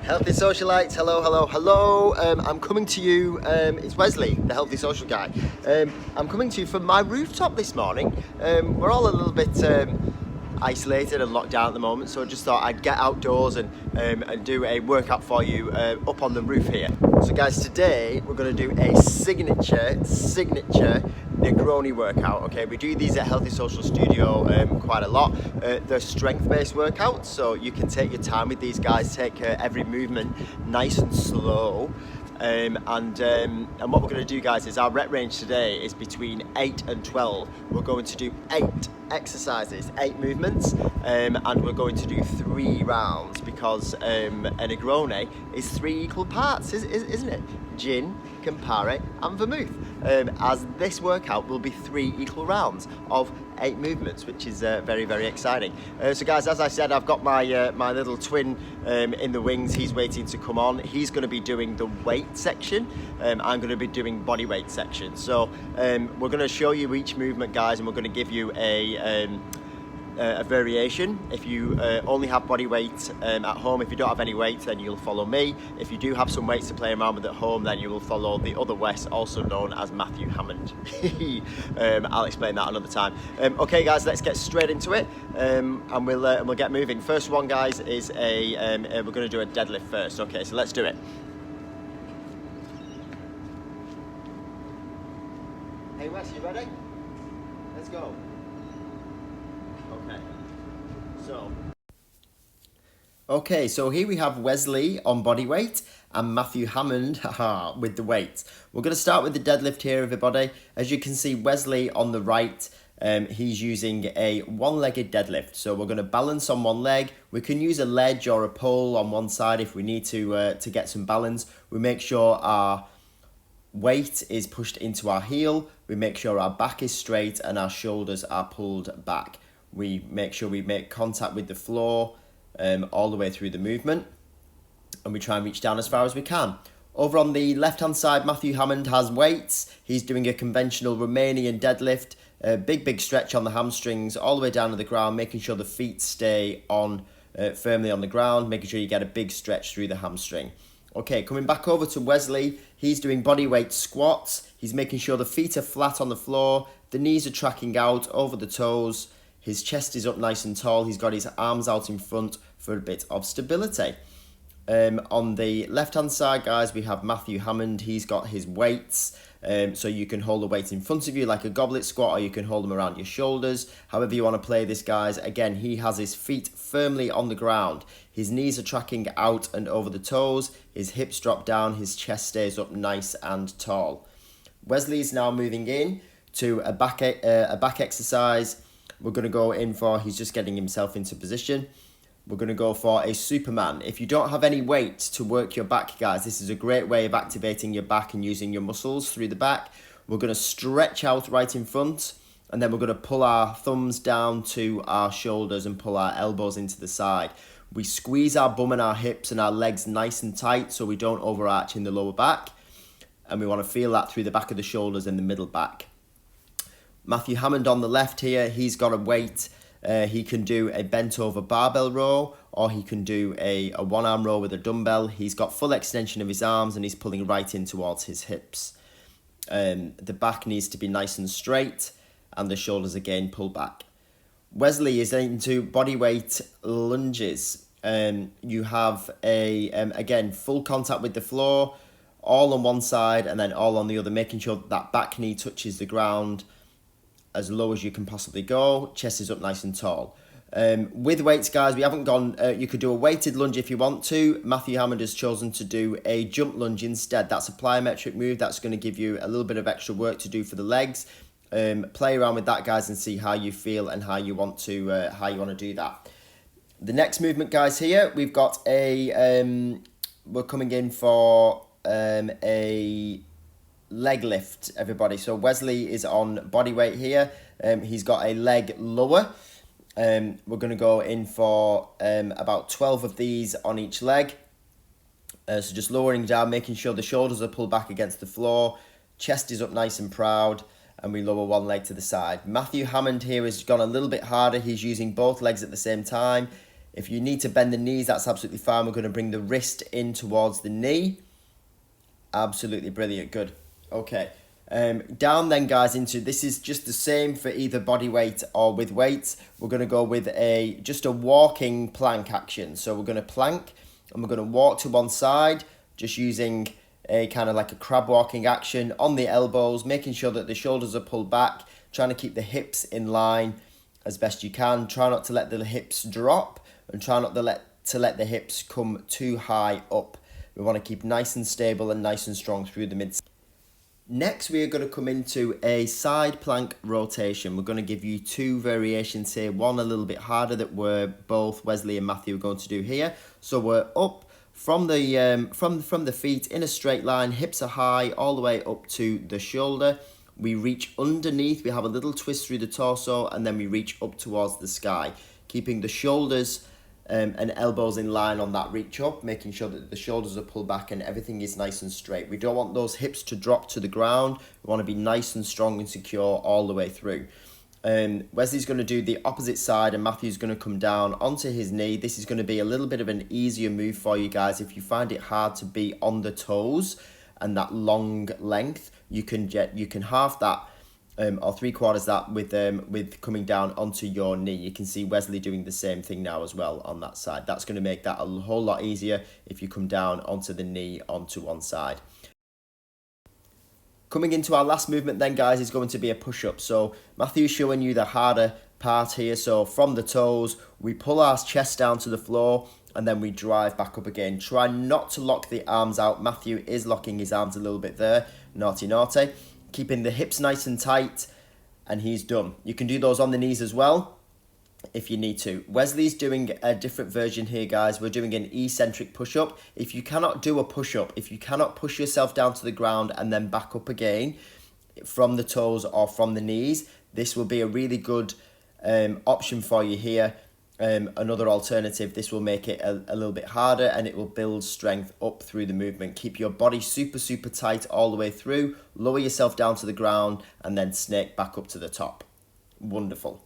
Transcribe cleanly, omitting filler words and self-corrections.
Healthy socialites, hello, hello, hello. I'm coming to you, it's Wesley, the healthy social guy. I'm coming to you from my rooftop this morning. We're all a little bit isolated and locked down at the moment, so I just thought I'd get outdoors and do a workout for you up on the roof here. So guys, today we're going to do a signature Negroni workout. Okay, we do these at Healthy Social Studio quite a lot. They're strength-based workouts, so you can take your time with these guys, take every movement nice and slow. And what we're going to do, guys, is our rep range today is between 8 and 12. We're going to do 8 exercises, 8 movements, and we're going to do 3 rounds because a Negroni is 3 equal parts, isn't it? Gin, Campari and Vermouth. As this workout will be 3 equal rounds of 8 movements, which is very, very exciting. So guys, as I said, I've got my my little twin in the wings. He's waiting to come on. He's going to be doing the weight section. I'm going to be doing body weight section. So we're going to show you each movement, guys, and we're going to give you a variation. If you only have body weight at home, if you don't have any weights, then you'll follow me. If you do have some weights to play around with at home, then you will follow the other Wes, also known as Matthew Hammond. I'll explain that another time. Okay guys, let's get straight into it, and we'll get moving. First one, guys, is we're going to do a deadlift first. Okay, so let's do it. Hey Wes, you ready? Let's go. Okay, so here we have Wesley on body weight and Matthew Hammond with the weight. We're going to start with the deadlift here, everybody. As you can see, Wesley on the right, he's using a one-legged deadlift. So we're going to balance on one leg. We can use a ledge or a pole on one side if we need to get some balance. We make sure our weight is pushed into our heel. We make sure our back is straight and our shoulders are pulled back. We make sure we make contact with the floor all the way through the movement, and we try and reach down as far as we can. Over on the left hand side, Matthew Hammond has weights. He's doing a conventional Romanian deadlift, a big stretch on the hamstrings all the way down to the ground, making sure the feet stay on firmly on the ground, making sure you get a big stretch through the hamstring. Okay, coming back over to Wesley, he's doing body weight squats. He's making sure the feet are flat on the floor, the knees are tracking out over the toes. His chest is up nice and tall. He's got his arms out in front for a bit of stability. On the left-hand side, guys, we have Matthew Hammond. He's got his weights. So you can hold the weight in front of you like a goblet squat, or you can hold them around your shoulders. However you want to play this, guys. Again, he has his feet firmly on the ground. His knees are tracking out and over the toes. His hips drop down. His chest stays up nice and tall. Wesley's now moving in to a back exercise. We're going to go in for, he's just getting himself into position. We're going to go for a Superman. If you don't have any weight to work your back, guys, this is a great way of activating your back and using your muscles through the back. We're going to stretch out right in front, and then we're going to pull our thumbs down to our shoulders and pull our elbows into the side. We squeeze our bum and our hips and our legs nice and tight so we don't overarch in the lower back. And we want to feel that through the back of the shoulders and the middle back. Matthew Hammond on the left here, he's got a weight. He can do a bent over barbell row, or he can do a one-arm row with a dumbbell. He's got full extension of his arms and he's pulling right in towards his hips. The back needs to be nice and straight, and the shoulders again pull back. Wesley is into body weight lunges. You have again, full contact with the floor, all on one side and then all on the other, making sure that back knee touches the ground as low as you can possibly go. Chest is up nice and tall. With weights, guys, we haven't gone, you could do a weighted lunge if you want to. Matthew Hammond has chosen to do a jump lunge instead. That's a plyometric move. That's going to give you a little bit of extra work to do for the legs. Play around with that, guys, and see how you feel and how you want to do that. The next movement, guys, here, we've got we're coming in for a leg lift, everybody. So Wesley is on body weight here. He's got a leg lower. We're going to go in for about 12 of these on each leg. So just lowering down, making sure the shoulders are pulled back against the floor, chest is up nice and proud, and we lower one leg to the side. Matthew Hammond here has gone a little bit harder. He's using both legs at the same time. If you need to bend the knees, that's absolutely fine. We're going to bring the wrist in towards the knee. Absolutely brilliant, good. Okay, down then guys into, this is just the same for either body weight or with weights. We're going to go with just a walking plank action. So we're going to plank and we're going to walk to one side, just using a kind of like a crab walking action on the elbows, making sure that the shoulders are pulled back, trying to keep the hips in line as best you can. Try not to let the hips drop and try not to let the hips come too high up. We want to keep nice and stable and nice and strong through the mid. Next, we are going to come into a side plank rotation. We're going to give you two variations here. One a little bit harder that both Wesley and Matthew are going to do here. So we're up from the feet in a straight line. Hips are high all the way up to the shoulder. We reach underneath. We have a little twist through the torso, and then we reach up towards the sky, keeping the shoulders and elbows in line on that reach up, making sure that the shoulders are pulled back and everything is nice and straight. We don't want those hips to drop to the ground. We want to be nice and strong and secure all the way through. Wesley's going to do the opposite side and Matthew's going to come down onto his knee. This is going to be a little bit of an easier move for you guys. If you find it hard to be on the toes and that long length, you can half that or 3/4 that with coming down onto your knee. You can see Wesley doing the same thing now as well on that side. That's going to make that a whole lot easier if you come down onto the knee onto one side. Coming into our last movement then, guys, is going to be a push-up. So Matthew's showing you the harder part here. So from the toes, we pull our chest down to the floor and then we drive back up again. Try not to lock the arms out. Matthew is locking his arms a little bit there. Naughty, naughty. Keeping the hips nice and tight, and he's done. You can do those on the knees as well if you need to. Wesley's doing a different version here, guys. We're doing an eccentric push-up. If you cannot do a push-up, if you cannot push yourself down to the ground and then back up again from the toes or from the knees, this will be a really good option for you here. Another alternative. This will make it a little bit harder and it will build strength up through the movement. Keep your body super tight all the way through. Lower yourself down to the ground and then snake back up to the top. Wonderful.